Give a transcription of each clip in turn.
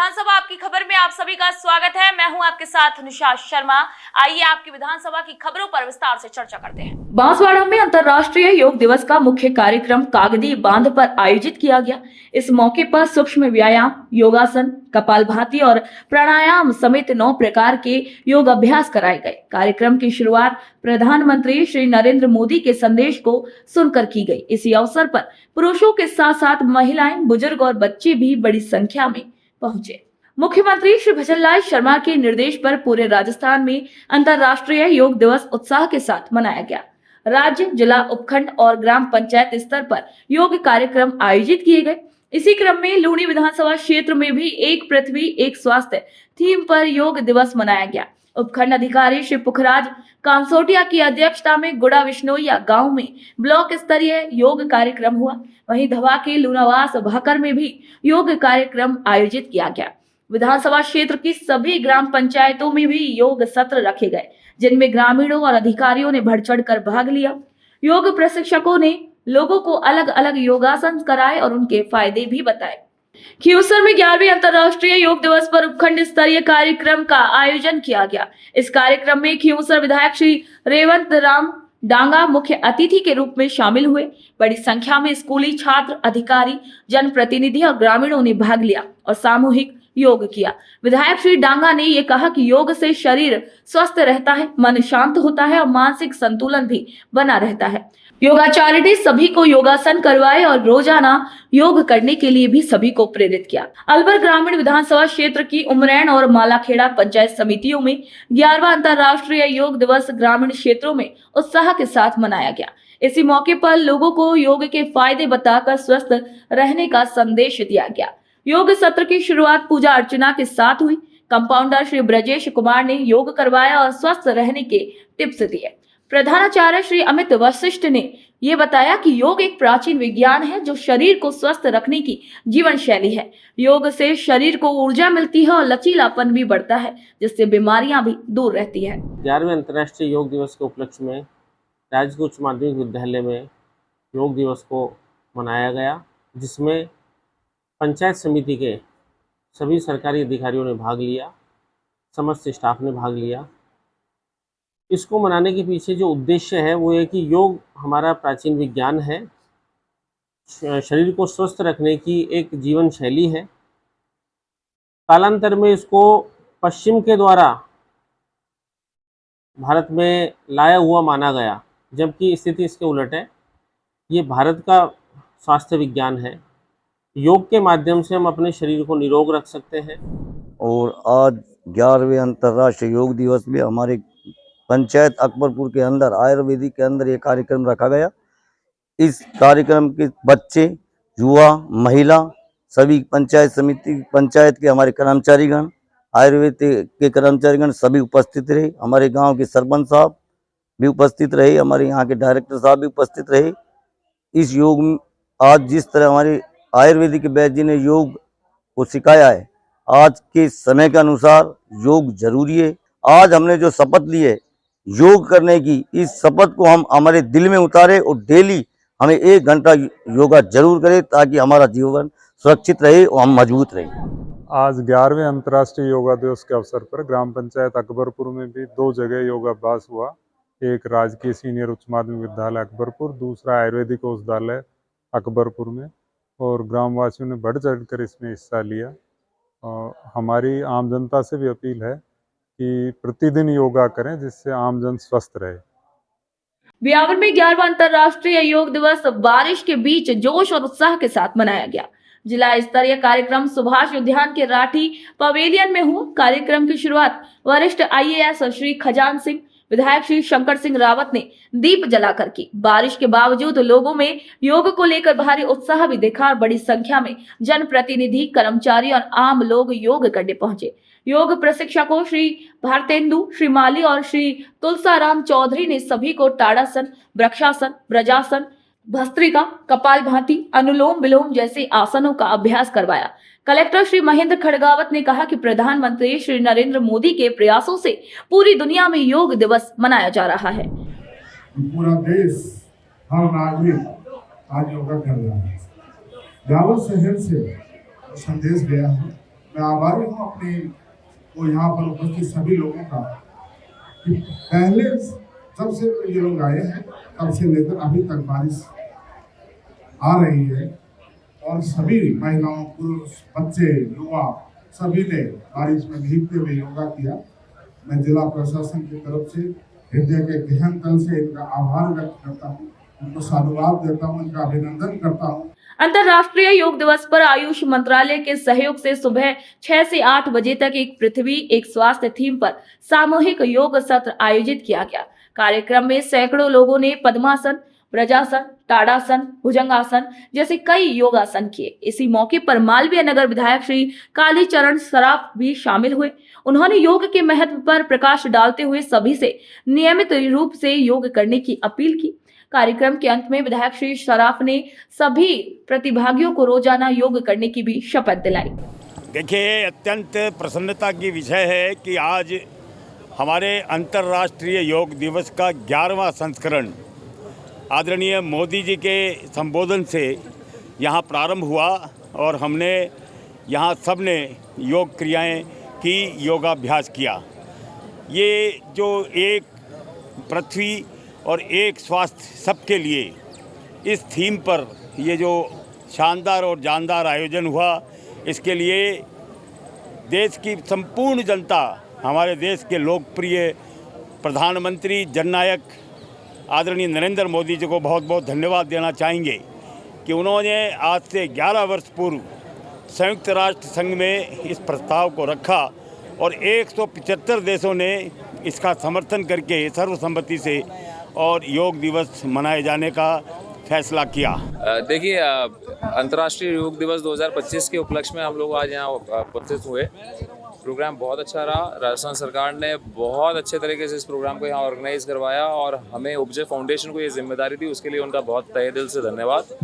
विधानसभा आपकी खबर में आप सभी का स्वागत है। मैं हूं आपके साथ अनुषा शर्मा। आइए आपकी विधानसभा की खबरों पर विस्तार से चर्चा करते हैं। बांसवाड़ा में अंतर्राष्ट्रीय योग दिवस का मुख्य कार्यक्रम कागदी बांध पर आयोजित किया गया। इस मौके पर सूक्ष्म व्यायाम, योगासन, कपालभाति और प्राणायाम समेत 9 प्रकार के योग अभ्यास कराए गए। कार्यक्रम की शुरुआत प्रधानमंत्री श्री नरेंद्र मोदी के संदेश को सुनकर की गई। इसी अवसर पर पुरुषों के साथ साथ महिलाएं, बुजुर्ग और बच्चे भी बड़ी संख्या में पहुंचे। मुख्यमंत्री श्री भजनलाल शर्मा के निर्देश पर पूरे राजस्थान में अंतर्राष्ट्रीय योग दिवस उत्साह के साथ मनाया गया। राज्य, जिला, उपखंड और ग्राम पंचायत स्तर पर योग कार्यक्रम आयोजित किए गए। इसी क्रम में लूणी विधानसभा क्षेत्र में भी एक पृथ्वी एक स्वास्थ्य थीम पर योग दिवस मनाया गया। उपखंड अधिकारी श्री पुखराज कांसोटिया की अध्यक्षता में गुड़ा विश्नोइया गांव में ब्लॉक स्तरीय योग कार्यक्रम हुआ। वहीं धवा के लूनावास भाकर में भी योग कार्यक्रम आयोजित किया गया। विधानसभा क्षेत्र की सभी ग्राम पंचायतों में भी योग सत्र रखे गए, जिनमें ग्रामीणों और अधिकारियों ने बढ़ चढ़कर भाग लिया। योग प्रशिक्षकों ने लोगों को अलग अलग योगासन कराए और उनके फायदे भी बताए। खींवसर में 11वें अंतर्राष्ट्रीय योग दिवस पर उपखंड स्तरीय कार्यक्रम का आयोजन किया गया। इस कार्यक्रम में खींवसर विधायक श्री रेवंत राम डांगा मुख्य अतिथि के रूप में शामिल हुए। बड़ी संख्या में स्कूली छात्र, अधिकारी, जनप्रतिनिधि और ग्रामीणों ने भाग लिया और सामूहिक योग किया। विधायक श्री डांगा ने ये कहा कि योग से शरीर स्वस्थ रहता है, मन शांत होता है और मानसिक संतुलन भी बना रहता है। योगाचार्य ने सभी को योगासन करवाए और रोजाना योग करने के लिए भी सभी को प्रेरित किया। अलवर ग्रामीण विधानसभा क्षेत्र की उमरैन और मालाखेड़ा पंचायत समितियों में 11वां अंतर्राष्ट्रीय योग दिवस ग्रामीण क्षेत्रों में उत्साह के साथ मनाया गया। इसी मौके पर लोगों को योग के फायदे बताकर स्वस्थ रहने का संदेश दिया गया। योग सत्र की शुरुआत पूजा अर्चना के साथ हुई। कंपाउंडर श्री ब्रजेश कुमार ने योग करवाया और स्वस्थ रहने के टिप्स दिए। प्रधानाचार्य श्री अमित वशिष्ठ ने ये बताया कि योग एक प्राचीन विज्ञान है जो शरीर को स्वस्थ रखने की जीवन शैली है। योग से शरीर को ऊर्जा मिलती है और लचीलापन भी बढ़ता है, जिससे बीमारियां भी दूर रहती है। 11वें अंतर्राष्ट्रीय योग दिवस के उपलक्ष्य में राजकीय उच्च माध्यमिक विद्यालय में योग दिवस को मनाया गया, जिसमें पंचायत समिति के सभी सरकारी अधिकारियों ने भाग लिया, समस्त स्टाफ ने भाग लिया। इसको मनाने के पीछे जो उद्देश्य है वो है कि योग हमारा प्राचीन विज्ञान है, शरीर को स्वस्थ रखने की एक जीवन शैली है। कालांतर में इसको पश्चिम के द्वारा भारत में लाया हुआ माना गया, जबकि स्थिति इसके उलट है। ये भारत का स्वास्थ्य विज्ञान है। योग के माध्यम से हम अपने शरीर को निरोग रख सकते हैं। और आज 11वें अंतर्राष्ट्रीय योग दिवस में हमारे पंचायत अकबरपुर के अंदर आयुर्वेदिक के अंदर ये कार्यक्रम रखा गया। इस कार्यक्रम के बच्चे, युवा, महिला, सभी पंचायत समिति, पंचायत के हमारे कर्मचारीगण, आयुर्वेद के कर्मचारीगण सभी उपस्थित रहे। हमारे गांव के सरपंच साहब भी उपस्थित रहे, हमारे यहाँ के डायरेक्टर साहब भी उपस्थित रहे। इस योग में आज जिस तरह हमारे आयुर्वेदिक वैद्य जी ने योग को सिखाया है, आज के समय के अनुसार योग जरूरी है। आज हमने जो शपथ ली है योग करने की, इस शपथ को हम हमारे दिल में उतारे और डेली हमें 1 घंटा योगा जरूर करें, ताकि हमारा जीवन सुरक्षित रहे और हम मजबूत रहें। आज 11वें अंतर्राष्ट्रीय योगा दिवस के अवसर पर ग्राम पंचायत अकबरपुर में भी 2 जगह योगाभ्यास हुआ। एक राजकीय सीनियर उच्च माध्यमिक विद्यालय अकबरपुर, दूसरा आयुर्वेदिक औषधालय अकबरपुर में, और ग्रामवासियों ने बढ़ चढ़कर इसमें हिस्सा लिया। और हमारी आम जनता से भी अपील है कि प्रतिदिन योगा करें, जिससे आम जन स्वस्थ रहे। ब्यावर में 11वां अंतर्राष्ट्रीय योग दिवस बारिश के बीच जोश और उत्साह के साथ मनाया गया। जिला स्तरीय कार्यक्रम सुभाष उद्यान के राठी पवेलियन में हुआ। कार्यक्रम की शुरुआत वरिष्ठ IAS श्री खजान सिंह, विधायक श्री शंकर सिंह रावत ने दीप जलाकर की। बारिश के बावजूद लोगों में योग को लेकर भारी उत्साह भी देखा। बड़ी संख्या में जनप्रतिनिधि, कर्मचारी और आम लोग योग करने पहुंचे। योग प्रशिक्षकों श्री भारतेंदु, श्री माली और श्री तुलसाराम चौधरी ने सभी को ताड़ासन, वृक्षासन, ब्रजासन, भस्त्रिका, कपालभाति, अनुलोम विलोम जैसे आसनों का अभ्यास करवाया। कलेक्टर श्री महेंद्र खड़गावत ने कहा कि प्रधानमंत्री श्री नरेंद्र मोदी के प्रयासों से पूरी दुनिया में योग दिवस मनाया जा रहा है। पूरा देश, हर नागरिक आज योगा कर रहा है। ब्यावर शहर से संदेश गया है। मैं आभारी हूँ अपने को यहाँ पर उपस्थित सभी लोगों का कि पहले जब से ये लोग आए हैं तब से लेकर अभी तक बारिश आ रही है और सभी महिलाओं, पुरुष, बच्चे, युवा सभी ने बारिश में भीगते हुए योगा किया। मैं जिला प्रशासन की तरफ से हृदय के गहन तल से इनका आभार व्यक्त करता हूँ, उनको साधुवाद देता हूँ, इनका अभिनंदन करता हूँ। अंतर्राष्ट्रीय योग दिवस पर आयुष मंत्रालय के सहयोग से सुबह 6 से 8 बजे तक एक पृथ्वी एक स्वास्थ्य थीम पर सामूहिक योग सत्र आयोजित किया गया। कार्यक्रम में सैकड़ों लोगों ने पद्मासन, ब्रजासन, ताड़ासन, भुजंगासन जैसे कई योगासन किए। इसी मौके पर मालवीय नगर विधायक श्री कालीचरण सराफ भी शामिल हुए। उन्होंने योग के महत्व पर प्रकाश डालते हुए सभी से नियमित रूप से योग करने की अपील की। कार्यक्रम के अंत में विधायक श्री सराफ ने सभी प्रतिभागियों को रोजाना योग करने की भी शपथ दिलाई। देखिए, अत्यंत प्रसन्नता की विषय है कि आज हमारे अंतर्राष्ट्रीय योग दिवस का 11वां संस्करण आदरणीय मोदी जी के संबोधन से यहाँ प्रारंभ हुआ और हमने यहाँ सब ने योग क्रियाएं की, योगाभ्यास किया। ये जो एक पृथ्वी और एक स्वास्थ्य सबके लिए इस थीम पर ये जो शानदार और जानदार आयोजन हुआ, इसके लिए देश की संपूर्ण जनता, हमारे देश के लोकप्रिय प्रधानमंत्री जननायक आदरणीय नरेंद्र मोदी जी को बहुत बहुत धन्यवाद देना चाहेंगे कि उन्होंने आज से 11 वर्ष पूर्व संयुक्त राष्ट्र संघ में इस प्रस्ताव को रखा और 175 देशों ने इसका समर्थन करके सर्वसम्मति से और योग दिवस मनाए जाने का फैसला किया। देखिए, अंतर्राष्ट्रीय योग दिवस 2025 के उपलक्ष्य में हम लोग आज यहाँ उपस्थित हुए। प्रोग्राम बहुत अच्छा रहा। राजस्थान सरकार ने बहुत अच्छे तरीके से इस प्रोग्राम को यहाँ ऑर्गेनाइज करवाया और हमें उपजे फाउंडेशन को ये जिम्मेदारी दी, उसके लिए उनका बहुत तहे दिल से धन्यवाद।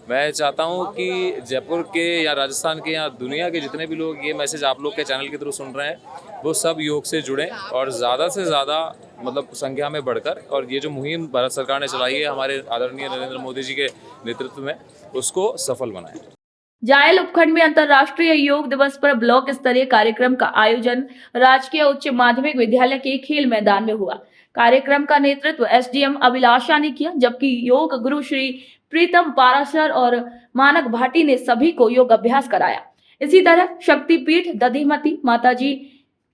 मैं चाहता हूँ कि जयपुर के या राजस्थान के या दुनिया के जितने भी लोग ये मैसेज आप लोग के चैनल के थ्रू सुन रहे हैं, वो सब योग से जुड़ें और ज़्यादा से ज़्यादा मतलब संख्या में बढ़कर, और ये जो मुहिम भारत सरकार ने चलाई है हमारे आदरणीय नरेंद्र मोदी जी के नेतृत्व में, उसको सफल बनाएं। जायल उपखंड में अंतर्राष्ट्रीय योग दिवस पर ब्लॉक स्तरीय कार्यक्रम का आयोजन राजकीय उच्च माध्यमिक विद्यालय के खेल मैदान में हुआ। कार्यक्रम का नेतृत्व एसडीएम अभिलाषा ने किया, जबकि योग गुरु श्री प्रीतम पाराशर और मानक भाटी ने सभी को योग अभ्यास कराया। इसी तरह शक्तिपीठ दधिमती माताजी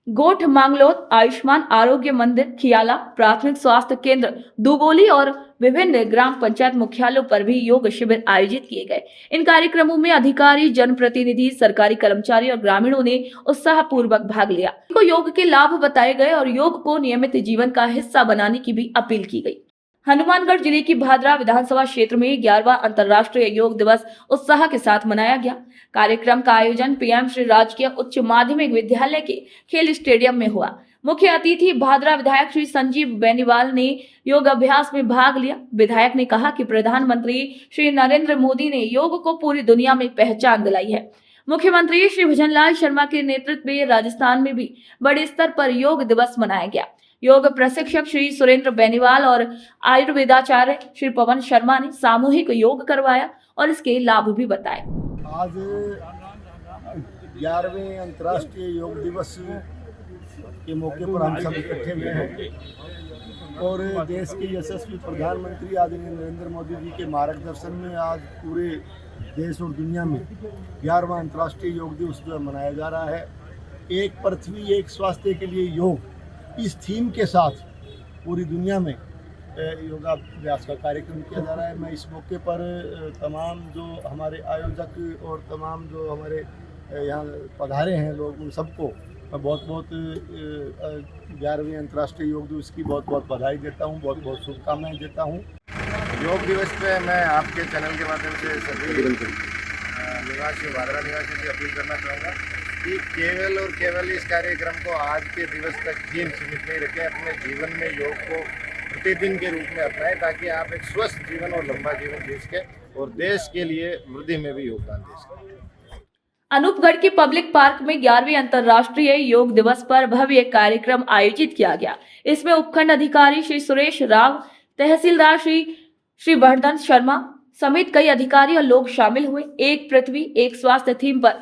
गोठ मांगलोद, आयुष्मान आरोग्य मंदिर खियाला, प्राथमिक स्वास्थ्य केंद्र दुबोली और विभिन्न ग्राम पंचायत मुख्यालयों पर भी योग शिविर आयोजित किए गए। इन कार्यक्रमों में अधिकारी, जनप्रतिनिधि, सरकारी कर्मचारी और ग्रामीणों ने उत्साहपूर्वक भाग लिया। इनको योग के लाभ बताए गए और योग को नियमित जीवन का हिस्सा बनाने की भी अपील की गई। हनुमानगढ़ जिले की भादरा विधानसभा क्षेत्र में 11वां अंतर्राष्ट्रीय योग दिवस उत्साह के साथ मनाया गया। कार्यक्रम का आयोजन पीएम श्री राजकीय उच्च माध्यमिक विद्यालय के खेल स्टेडियम में हुआ। मुख्य अतिथि भादरा विधायक श्री संजीव बेनीवाल ने योग अभ्यास में भाग लिया। विधायक ने कहा कि प्रधानमंत्री श्री नरेंद्र मोदी ने योग को पूरी दुनिया में पहचान दिलाई है। मुख्यमंत्री श्री भजनलाल शर्मा के नेतृत्व में राजस्थान में भी बड़े स्तर पर योग दिवस मनाया गया। योग प्रशिक्षक श्री सुरेंद्र बेनीवाल और आयुर्वेदाचार्य श्री पवन शर्मा ने सामूहिक योग करवाया और इसके लाभ भी बताए। आज 11वें अंतर्राष्ट्रीय योग दिवस के मौके पर हम सब इकट्ठे हुए हैं और देश के यशस्वी प्रधानमंत्री आदरणीय नरेंद्र मोदी जी के मार्गदर्शन में आज पूरे देश और दुनिया में 11वां अंतर्राष्ट्रीय योग दिवस जो मनाया जा रहा है। एक पृथ्वी एक स्वास्थ्य के लिए योग, इस थीम के साथ पूरी दुनिया में योगाभ्यास का कार्यक्रम किया जा रहा है। मैं इस मौके पर तमाम जो हमारे आयोजक और तमाम जो हमारे यहाँ पधारे हैं लोग, उन सबको मैं बहुत बहुत 11वें अंतर्राष्ट्रीय योग दिवस की बहुत बहुत बधाई देता हूँ, बहुत बहुत शुभकामनाएं देता हूँ। योग दिवस पे मैं आपके चैनल के माध्यम से सभी निवासी, भादरा निवासी से अपील करना चाहूँगा कि केवल और केवल इस कार्यक्रम को आज के दिवस तक ही सीमित नहीं रखें, अपने जीवन में योग को प्रतिदिन के रूप में अपनाएं ताकि आप एक स्वस्थ जीवन और लंबा जीवन जी सकें और देश के लिए वृद्धि में भी योगदान दे सकें। अनूपगढ़ के पब्लिक पार्क में 11वें अंतर्राष्ट्रीय योग दिवस पर भव्य कार्यक्रम आयोजित किया गया। इसमें उपखंड अधिकारी श्री सुरेश राव, तहसीलदार श्री वर्धन शर्मा समेत कई अधिकारी और लोग शामिल हुए। एक पृथ्वी एक स्वास्थ्य थीम पर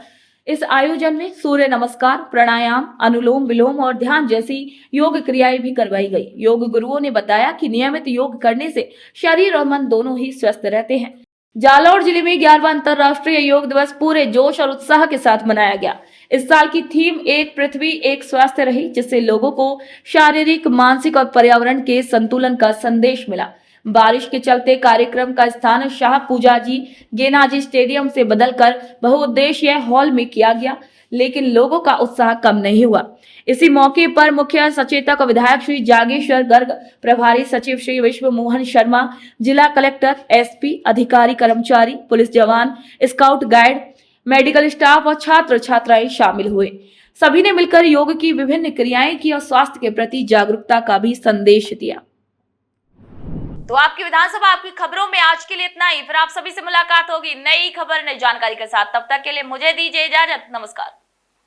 इस आयोजन में सूर्य नमस्कार, प्राणायाम, अनुलोम विलोम और ध्यान जैसी योग क्रियाएं भी करवाई गई। योग गुरुओं ने बताया कि नियमित योग करने से शरीर और मन दोनों ही स्वस्थ रहते हैं। जालौर जिले में 11वां अंतर्राष्ट्रीय योग दिवस पूरे जोश और उत्साह के साथ मनाया गया। इस साल की थीम एक पृथ्वी एक स्वास्थ्य रही, जिससे लोगों को शारीरिक, मानसिक और पर्यावरण के संतुलन का संदेश मिला। बारिश के चलते कार्यक्रम का स्थान शाह पूजाजी गेनाजी स्टेडियम से बदलकर बहुउद्देशीय हॉल में किया गया, लेकिन लोगों का उत्साह कम नहीं हुआ। इसी मौके पर मुख्य सचेतक विधायक श्री जागेश्वर गर्ग, प्रभारी सचिव श्री विश्व मोहन शर्मा, जिला कलेक्टर, एसपी, अधिकारी, कर्मचारी, पुलिस जवान, स्काउट गाइड, मेडिकल स्टाफ और छात्र छात्राएं शामिल हुए। सभी ने मिलकर योग की विभिन्न क्रियाएं की और स्वास्थ्य के प्रति जागरूकता का भी संदेश दिया। तो आपकी विधानसभा आपकी खबरों में आज के लिए इतना ही। फिर आप सभी से मुलाकात होगी नई खबर, नई जानकारी के साथ। तब तक के लिए मुझे दीजिए इजाजत। नमस्कार।